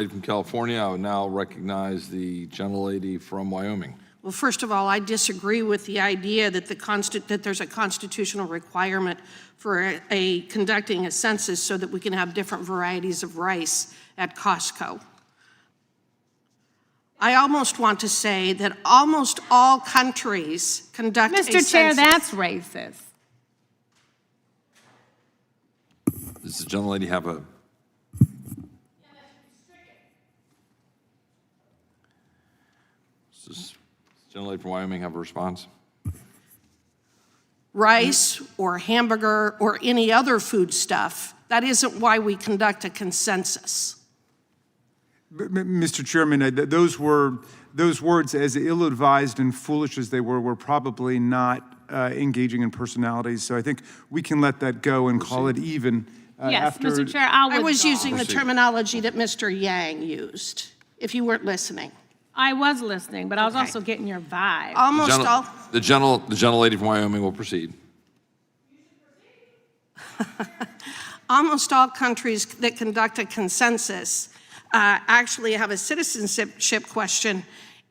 From California, I would now recognize the gentlelady from Wyoming. Well, first of all, I disagree with the idea that that there's a constitutional requirement for conducting a census so that we can have different varieties of rice at Costco. I almost want to say that almost all countries conduct a census. Mr. Chair, that's racist. Does the gentlelady have a... Does the gentlelady from Wyoming have a response? Rice or hamburger or any other food stuff, that isn't why we conduct a consensus. Mr. Chairman, those words, as ill-advised and foolish as they were probably not engaging in personalities. So I think we can let that go and call it even. Yes, after Mr. Chair, I'll withdraw. I was using the terminology that Mr. Yang used, if you weren't listening. I was listening, but I was also getting your vibe. Almost all. The gentlelady from Wyoming will proceed. Almost all countries that conduct a consensus actually have a citizenship question,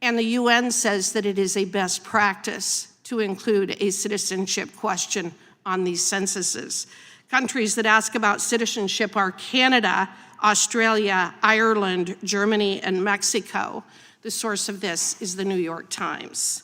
and the UN says that it is a best practice to include a citizenship question on these censuses. Countries that ask about citizenship are Canada, Australia, Ireland, Germany, and Mexico. The source of this is the New York Times.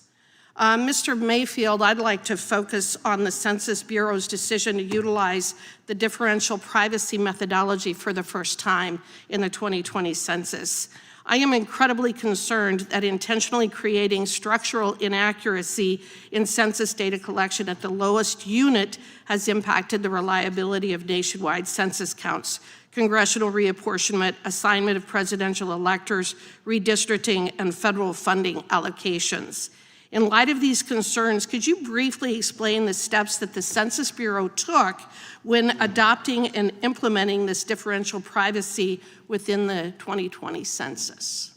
Mr. Mayfield, I'd like to focus on the Census Bureau's decision to utilize the differential privacy methodology for the first time in the 2020 census. I am incredibly concerned that intentionally creating structural inaccuracy in census data collection at the lowest unit has impacted the reliability of nationwide census counts, congressional reapportionment, assignment of presidential electors, redistricting, and federal funding allocations. In light of these concerns, could you briefly explain the steps that the Census Bureau took when adopting and implementing this differential privacy within the 2020 census?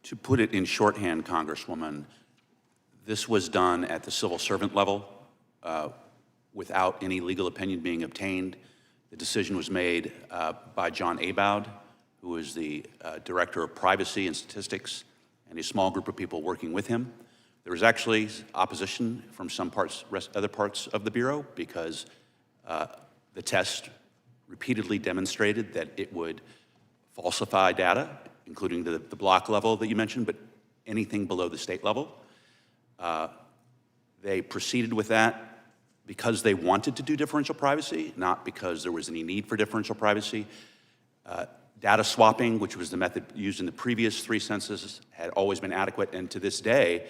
To put it in shorthand, Congresswoman, this was done at the civil servant level without any legal opinion being obtained. The decision was made by John Aboud, who is the Director of Privacy and Statistics, and a small group of people working with him. There was actually opposition from some other parts of the Bureau because the test repeatedly demonstrated that it would falsify data, including the block level that you mentioned, but anything below the state level. They proceeded with that because they wanted to do differential privacy, not because there was any need for differential privacy. Data swapping, which was the method used in the previous 3 censuses, had always been adequate, and to this day,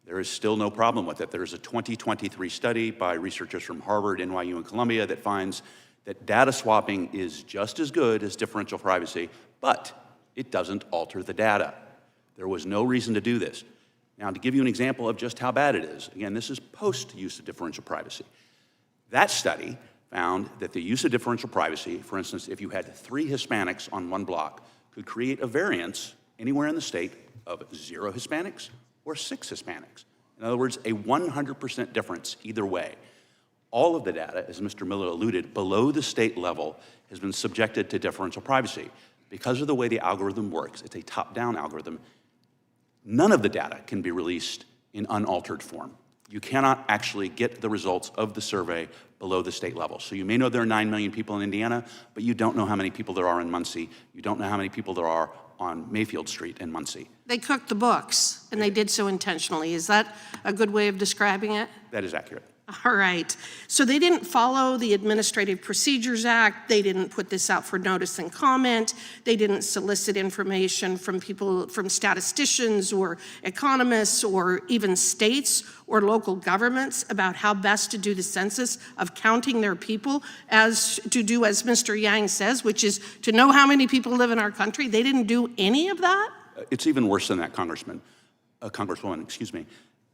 there is still no problem with it. There is a 2023 study by researchers from Harvard, NYU, and Columbia that finds that data swapping is just as good as differential privacy, but it doesn't alter the data. There was no reason to do this. Now, to give you an example of just how bad it is, again, this is post-use of differential privacy. That study found that the use of differential privacy, for instance, if you had 3 Hispanics on one block, could create a variance anywhere in the state of 0 Hispanics or 6 Hispanics. In other words, a 100% difference either way. All of the data, as Mr. Miller alluded, below the state level has been subjected to differential privacy. Because of the way the algorithm works, it's a top-down algorithm, none of the data can be released in unaltered form. You cannot actually get the results of the survey below the state level. So you may know there are 9 million people in Indiana, but you don't know how many people there are in Muncie. You don't know how many people there are on Mayfield Street in Muncie. They cooked the books, and they did so intentionally. Is that a good way of describing it? That is accurate. All right. So they didn't follow the Administrative Procedures Act. They didn't put this out for notice and comment. They didn't solicit information from people, from statisticians or economists or even states or local governments about how best to do the census of counting their people, as to do as Mr. Yang says, which is to know how many people live in our country. They didn't do any of that? It's even worse than that, Congresswoman, excuse me.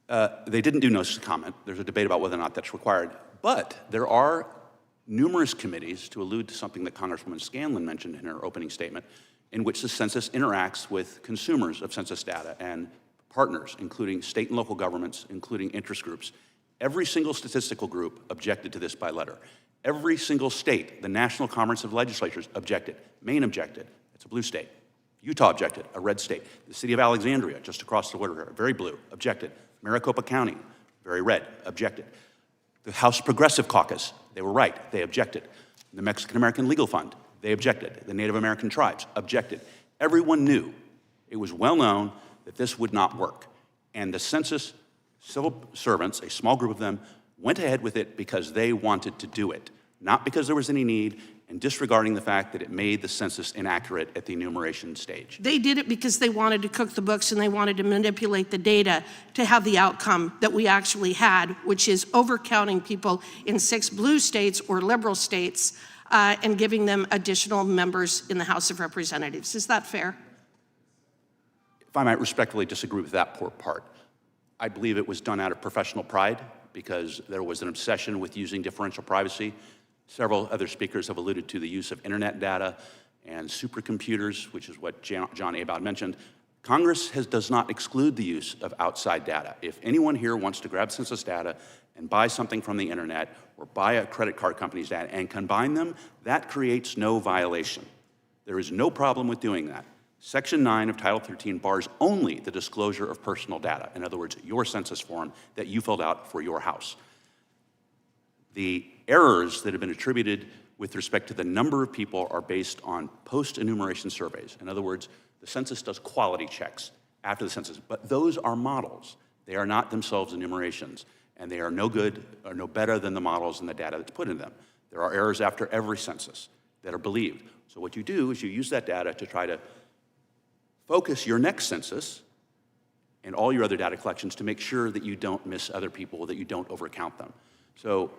They didn't do notice of comment. There's a debate about whether or not that's required. But there are numerous committees, to allude to something that Congresswoman Scanlon mentioned in her opening statement, in which the census interacts with consumers of census data and partners, including state and local governments, including interest groups. Every single statistical group objected to this by letter. Every single state, the National Conference of Legislatures objected. Maine objected. It's a blue state. Utah objected, a red state. The city of Alexandria, just across the border, very blue, objected. Maricopa County, very red, objected. The House Progressive Caucus, they were right, they objected. The Mexican American Legal Fund, they objected. The Native American tribes objected. Everyone knew, it was well known that this would not work. And the census civil servants, a small group of them, went ahead with it because they wanted to do it, not because there was any need, and disregarding the fact that it made the census inaccurate at the enumeration stage. They did it because they wanted to cook the books and they wanted to manipulate the data to have the outcome that we actually had, which is overcounting people in 6 blue states or liberal states and giving them additional members in the House of Representatives. Is that fair? If I might respectfully disagree with that poor part, I believe it was done out of professional pride because there was an obsession with using differential privacy. Several other speakers have alluded to the use of internet data and supercomputers, which is what John Abad mentioned. Congress does not exclude the use of outside data. If anyone here wants to grab census data and buy something from the internet or buy a credit card company's data and combine them, that creates no violation. There is no problem with doing that. Section 9 of Title 13 bars only the disclosure of personal data. In other words, your census form that you filled out for your house. The errors that have been attributed with respect to the number of people are based on post-enumeration surveys. In other words, the census does quality checks after the census, but those are models. They are not themselves enumerations, and they are no good or no better than the models and the data that's put in them. There are errors after every census that are believed. So what you do is you use that data to try to focus your next census and all your other data collections to make sure that you don't miss other people, that you don't overcount them. So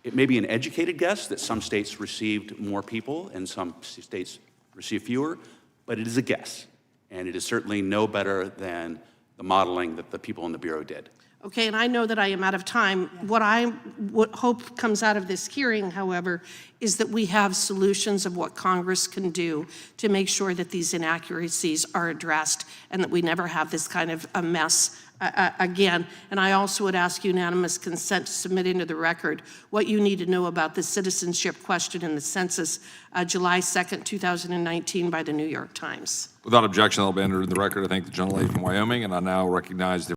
it may be an educated guess that some states received more people and some states received fewer, but it is a guess. And it is certainly no better than the modeling that the people in the Bureau did. Okay, and I know that I am out of time. What I hope comes out of this hearing, however, is that we have solutions of what Congress can do to make sure that these inaccuracies are addressed and that we never have this kind of a mess again. And I also would ask unanimous consent to submit into the record what you need to know about the citizenship question in the census, July 2nd, 2019 by the New York Times. Without objection, that'll be entered in the record. I thank the gentlelady from Wyoming, and I now recognize the